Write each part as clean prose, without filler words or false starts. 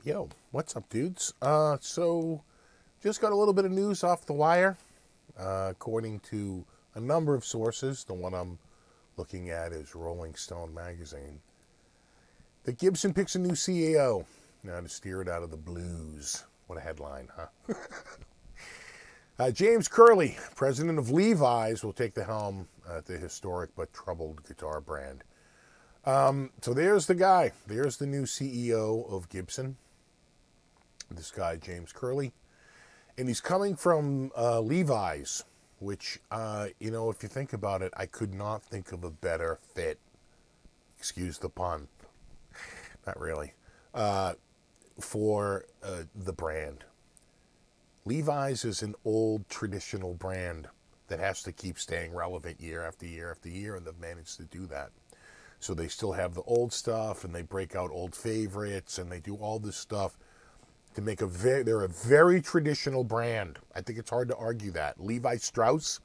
Yo, what's up, dudes? So just got a little bit of news off the wire. According to a number of sources, the one I'm looking at is Rolling Stone magazine. The Gibson picks a new CEO now to steer it out of the blues. What a headline, huh? James Curley, president of Levi's, will take the helm at the historic but troubled guitar brand. So there's the guy. There's the new CEO of Gibson. This guy, James Curley. And he's coming from Levi's, which, if you think about it, I could not think of a better fit. Excuse the pun. Not really. For the brand. Levi's is an old traditional brand that has to keep staying relevant year after year after year, and they've managed to do that. So they still have the old stuff, and they break out old favorites, and they do all this stuff to make they're a very traditional brand. I think it's hard to argue that. Levi Strauss,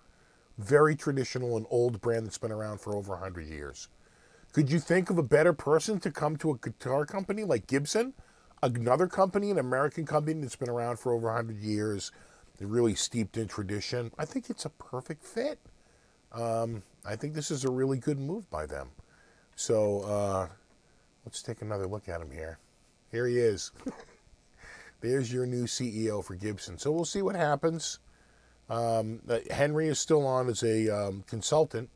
very traditional and old brand that's been around for over 100 years. Could you think of a better person to come to a guitar company like Gibson? Another company, an American company that's been around for over 100 years, they're really steeped in tradition. I think it's a perfect fit. I think this is a really good move by them. So let's take another look at him here. Here he is. There's your new CEO for Gibson. So we'll see what happens. Henry is still on as a consultant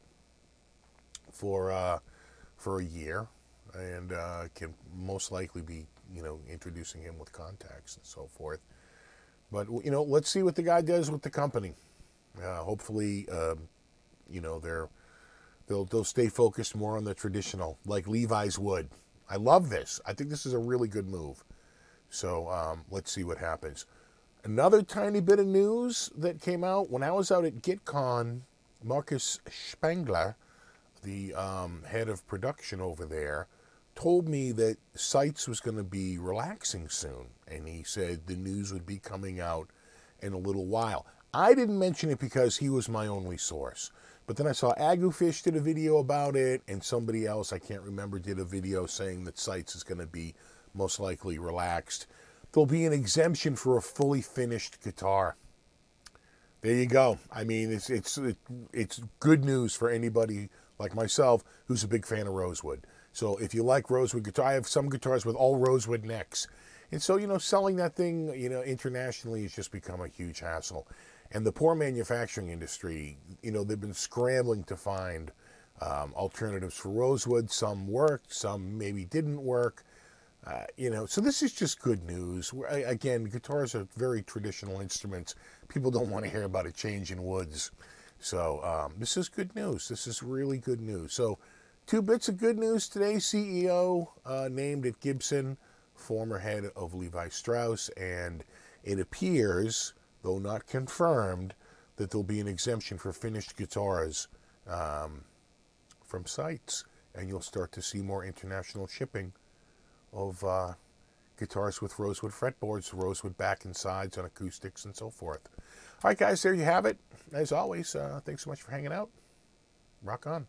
for a year, and can most likely be introducing him with contacts and so forth. But let's see what the guy does with the company. Hopefully, they'll stay focused more on the traditional, like Levi's would. I love this. I think this is a really good move. So let's see what happens. Another tiny bit of news that came out when I was out at GitCon, Marcus Spangler, the head of production over there, told me that CITES was going to be relaxing soon. And he said the news would be coming out in a little while. I didn't mention it because he was my only source. But then I saw Agufish did a video about it, and somebody else, I can't remember, did a video saying that CITES is going to be most likely relaxed. There'll be an exemption for a fully finished guitar. There you go. I mean, it's good news for anybody like myself who's a big fan of rosewood. So if you like rosewood guitar, I have some guitars with all rosewood necks. And so, selling that thing, internationally has just become a huge hassle. And the poor manufacturing industry, they've been scrambling to find alternatives for rosewood. Some worked, some maybe didn't work. So this is just good news. Again, guitars are very traditional instruments. People don't want to hear about a change in woods. So this is good news. This is really good news. So 2 bits of good news today. CEO named at Gibson, former head of Levi Strauss, and it appears, though not confirmed, that there'll be an exemption for finished guitars from CITES, and you'll start to see more international shipping of guitars with rosewood fretboards, rosewood back and sides on acoustics, and so forth. All right, guys, there you have it. As always, thanks so much for hanging out. Rock on.